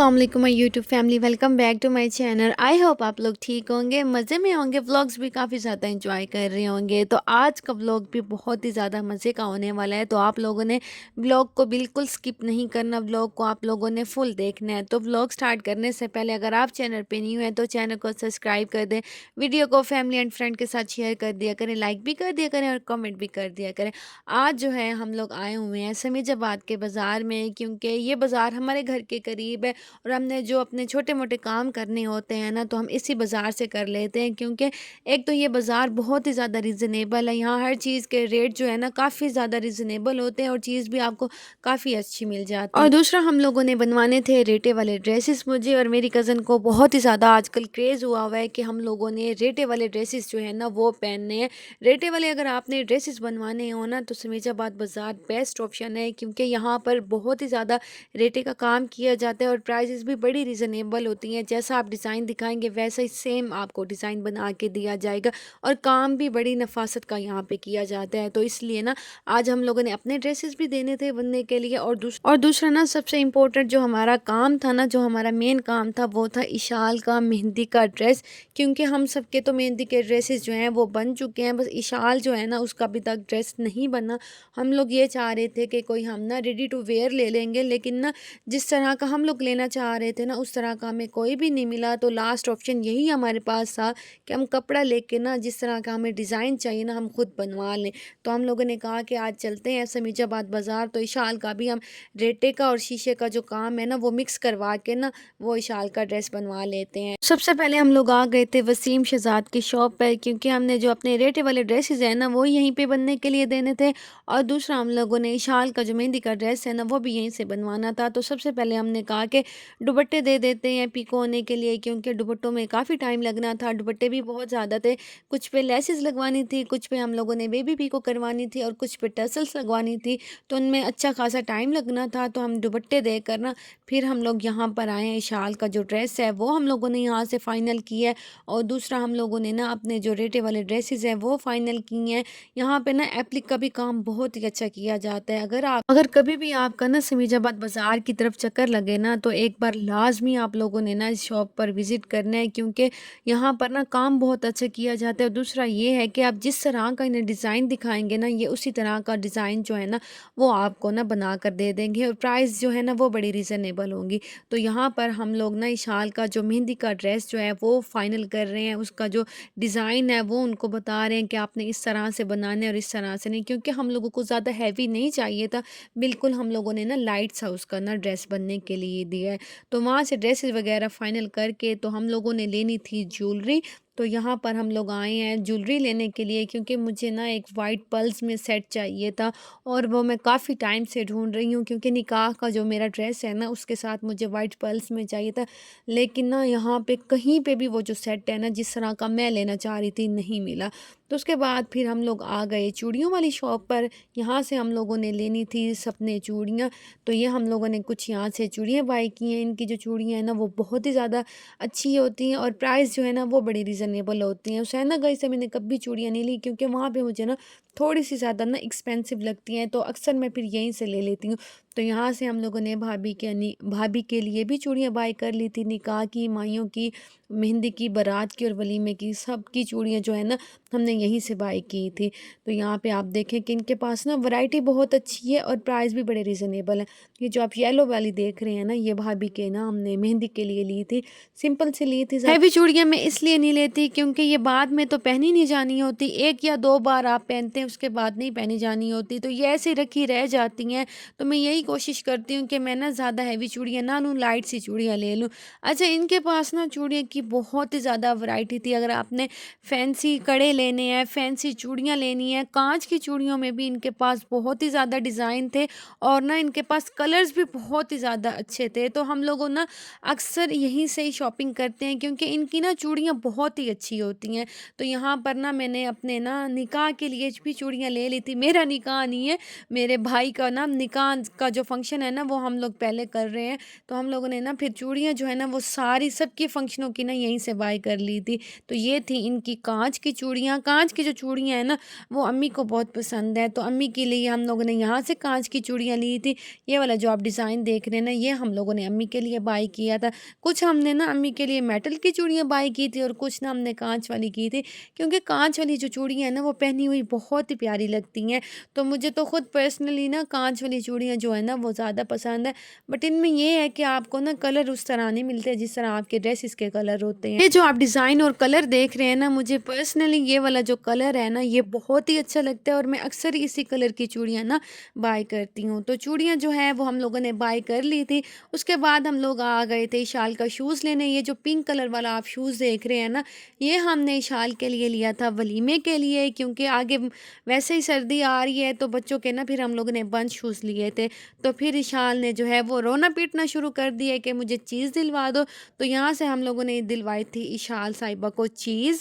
अस्सलाम वालेकुम my YouTube family, welcome back to my channel. I hope आप लोग ठीक होंगे, मज़े में होंगे, व्लॉग्स भी काफ़ी ज़्यादा एंजॉय कर रहे होंगे। तो आज का व्लॉग भी बहुत ही ज़्यादा मज़े का होने वाला है, तो आप लोगों ने व्लॉग को बिल्कुल स्किप नहीं करना, व्लॉग को आप लोगों ने फुल देखना है। तो व्लॉग स्टार्ट करने से पहले अगर आप चैनल पर न्यू हैं तो चैनल को सब्सक्राइब कर दें, वीडियो को फैमिली एंड फ्रेंड के साथ शेयर कर दिया करें, लाइक भी कर दिया करें और कमेंट भी कर दिया करें। आज जो है हम लोग आए हुए हैं समीजाबाद के बाज़ार में, क्योंकि ये बाज़ार हमारे घर के करीब है और हमने जो अपने छोटे-मोटे काम करने होते हैं ना, तो हम इसी बाज़ार से कर लेते हैं, क्योंकि एक तो ये बाज़ार बहुत ही ज़्यादा रीज़नेबल है। यहाँ हर चीज़ के रेट जो है ना काफ़ी ज़्यादा रीज़नेबल होते हैं और चीज़ भी आपको काफ़ी अच्छी मिल जाती है। और दूसरा हम लोगों ने बनवाने थे रेटे वाले ड्रेसेस। मुझे और मेरी कज़न को बहुत ही ज़्यादा आजकल क्रेज़ हुआ हुआ है कि हम लोगों ने रेटे वाले ड्रेसेस जो है ना वो पहनने हैं। रेटे वाले अगर आपने ड्रेसेस बनवाने हो ना तो समीजाबाद बाज़ार बेस्ट ऑप्शन है, क्योंकि यहाँ पर बहुत ही ज़्यादा रेटे का काम किया जाता है और प्राइसेस भी बड़ी रीज़नेबल होती हैं। जैसा आप डिज़ाइन दिखाएंगे वैसा ही सेम आपको डिज़ाइन बना के दिया जाएगा और काम भी बड़ी नफ़ासत का यहाँ पे किया जाता है। तो इसलिए ना आज हम लोगों ने अपने ड्रेसेस भी देने थे बनने के लिए, और दूसरा ना सबसे इम्पोर्टेंट जो हमारा काम था ना, जो हमारा मेन काम था वो था इशाल का मेहंदी का ड्रेस, क्योंकि हम सबके तो मेहंदी के ड्रेसेस जो हैं वो बन चुके हैं, बस इशाल जो है ना उसका अभी तक ड्रेस नहीं बना। हम लोग ये चाह रहे थे कि कोई हम ना रेडी टू वेयर ले लेंगे, लेकिन ना जिस तरह का हम लोग लेना चाह रहे थे ना उस तरह का हमें कोई भी नहीं मिला। तो लास्ट ऑप्शन यही हमारे पास था कि हम कपड़ा लेके ना जिस तरह का हमें डिज़ाइन चाहिए ना हम खुद बनवा लें। तो हम लोगों ने कहा कि आज चलते हैं समीजाबाद बाज़ार, तो इशाल का भी हम रेटे का और शीशे का जो काम है ना वो मिक्स करवा के ना वो इशाल का ड्रेस बनवा लेते हैं। सबसे पहले हम लोग आ गए थे वसीम शहजाद की शॉप पर, क्योंकि हमने जो अपने रेटे वाले ड्रेसेस हैं ना वो यहीं पे बनने के लिए देने थे, और दूसरा हम लोगों ने इशाल का जो मेहंदी का ड्रेस है ना वो भी यहीं से बनवाना था। तो सबसे पहले हमने कहा कि दुपट्टे दे देते हैं पिको होने के लिए, क्योंकि दुपट्टों में काफ़ी टाइम लगना था, दुपट्टे भी बहुत ज़्यादा थे, कुछ पे लेसेस लगवानी थी, कुछ पे हम लोगों ने बेबी पिको करवानी थी और कुछ पे टसल्स लगवानी थी। तो उनमें अच्छा खासा टाइम लगना था, तो हम दुपट्टे देकर ना फिर हम लोग यहाँ पर आए हैं। इशाल का जो ड्रेस है वो हम लोगों ने यहाँ से फ़ाइनल किया है, और दूसरा हम लोगों ने ना अपने जो रेटे वाले ड्रेसेस हैं वो फ़ाइनल किए हैं। यहाँ पे ना एप्लिक का भी काम बहुत ही अच्छा किया जाता है। अगर कभी भी आपका ना समीजाबाद बाज़ार की तरफ चक्कर लगे ना तो एक बार लाज़मी आप लोगों ने ना इस शॉप पर विज़िट करना है, क्योंकि यहाँ पर ना काम बहुत अच्छा किया जाता है। और दूसरा ये है कि आप जिस तरह का इन्हें डिज़ाइन दिखाएंगे ना ये उसी तरह का डिज़ाइन जो है ना वो आपको ना बना कर दे देंगे, और प्राइस जो है ना वो बड़ी रीज़नेबल होंगी। तो यहाँ पर हम लोग ना इशाल का जो मेहंदी का ड्रेस जो है वो फ़ाइनल कर रहे हैं, उसका जो डिज़ाइन है वो उनको बता रहे हैं कि आपने इस तरह से बनाना है और इस तरह से नहीं, क्योंकि हम लोगों को ज़्यादा हैवी नहीं चाहिए था, बिल्कुल हम लोगों ने ना लाइट सा उसका ना ड्रेस बनने के लिए दिया है। तो वहाँ से ड्रेसेस वगैरह फ़ाइनल करके तो हम लोगों ने लेनी थी ज्वेलरी। तो यहाँ पर हम लोग आए हैं ज्वेलरी लेने के लिए, क्योंकि मुझे ना एक वाइट पर्ल्स में सेट चाहिए था, और वो मैं काफ़ी टाइम से ढूंढ रही हूँ, क्योंकि निकाह का जो मेरा ड्रेस है ना उसके साथ मुझे वाइट पर्ल्स में चाहिए था, लेकिन ना यहाँ पे कहीं पे भी वो जो सेट है ना जिस तरह का मैं लेना चाह रही थी नहीं मिला। तो उसके बाद फिर हम लोग आ गए चूड़ियों वाली शॉप पर। यहाँ से हम लोगों ने लेनी थी सपने चूड़ियाँ, तो ये हम लोगों ने कुछ यहाँ से चूड़ियाँ बाई की हैं। इनकी जो चूड़ियाँ हैं ना वो बहुत ही ज़्यादा अच्छी होती हैं और प्राइस जो है ना वो बड़ी रीज़नेबल होती हैं। हुसैना गई से मैंने कभी चूड़ियाँ नहीं ली, क्योंकि वहाँ पे मुझे ना थोड़ी सी ज़्यादा ना एक्सपेंसिव लगती हैं, तो अक्सर मैं फिर यहीं से ले लेती हूँ। तो यहाँ से हम लोगों ने भाभी के लिए भी चूड़ियाँ बाई कर ली थी, निकाह की, माइयों की, मेहंदी की, बारात की और वलीमे की, सब की चूड़ियाँ जो है ना हमने यहीं से बाई की थी। तो यहाँ पे आप देखें कि इनके पास ना वैरायटी बहुत अच्छी है और प्राइस भी बड़े रीज़नेबल है। ये जो आप येलो वाली देख रहे हैं ना ये भाभी के ना हमने मेहंदी के लिए ली थी, सिंपल से ली थी। हैवी चूड़ियाँ मैं इसलिए नहीं लेती क्योंकि ये बाद में तो पहनी नहीं जानी होती, एक या दो बार आप पहनते हैं उसके बाद नहीं पहनी जानी होती, तो ये ऐसे रखी रह जाती हैं। तो मैं यही कोशिश करती हूँ कि मैं ना ज़्यादा हैवी चूड़ियाँ ना लूँ, लाइट सी चूड़ियाँ ले लूँ। अच्छा, इनके पास ना चूड़ियों की बहुत ही ज़्यादा वैरायटी थी। अगर आपने फैंसी कड़े लेने हैं, फैंसी चूड़ियाँ लेनी है, काँच की चूड़ियों में भी इनके पास बहुत ही ज़्यादा डिज़ाइन थे, और ना इनके पास कलर्स भी बहुत ही ज़्यादा अच्छे थे। तो हम लोगों ना अक्सर यहीं से ही शॉपिंग करते हैं, क्योंकि इनकी ना चूड़ियाँ बहुत ही अच्छी होती हैं। तो यहाँ पर ना मैंने अपने ना निकाह के लिए भी चूड़ियाँ ले ली थी। मेरा निकाह नहीं है, मेरे भाई का ना निकाह का जो फंक्शन है ना वो हम लोग पहले कर रहे हैं। तो हम लोगों ने ना फिर चूड़ियाँ जो है ना वो सारी सबके फंक्शनों की ना यहीं से बाय कर ली थी। तो ये थी इनकी काँच की चूड़ियाँ। काँच की जो चूड़ियाँ हैं ना वो अम्मी को बहुत पसंद है, तो अम्मी के लिए हम लोगों ने यहाँ से काँच की चूड़ियाँ ली थी। ये वाला जो आप डिज़ाइन देख रहे हैं ना ये हम लोगों ने अम्मी के लिए बाय किया था। कुछ हमने ना अम्मी के लिए मेटल की चूड़ियाँ बाय की थी और कुछ ना हमने काँच वाली की थी, क्योंकि काँच वाली जो चूड़ियाँ हैं ना वो पहनी हुई बहुत ही प्यारी लगती हैं। तो मुझे तो खुद पर्सनली ना काँच वाली चूड़ियाँ जो है ना वो ज़्यादा पसंद है। बट इनमें ये है कि आपको ना कलर उस तरह नहीं मिलते जिस तरह आपके ड्रेसेस के कलर होते हैं। ये जो आप डिज़ाइन और कलर देख रहे हैं ना, मुझे पर्सनली ये वाला जो कलर है ना ये बहुत ही अच्छा लगता है और मैं अक्सर इसी कलर की चूड़ियाँ ना बाय करती हूँ। तो चूड़ियाँ जो है वो हम लोगों ने बाय कर ली थी। उसके बाद हम लोग आ गए थे इशाल का शूज़ लेने। ये जो पिंक कलर वाला आप शूज़ देख रहे हैं ना, ये हमने इशाल के लिए लिया था वलीमे के लिए, क्योंकि आगे वैसे ही सर्दी आ रही है तो बच्चों के ना फिर हम लोगों ने बंद शूज़ लिए थे। तो फिर इशाल ने जो है वो रोना पीटना शुरू कर दिया कि मुझे चीज़ दिलवा दो। तो यहाँ से हम लोगों ने दिलवाई थी इशाल साहिबा को चीज़।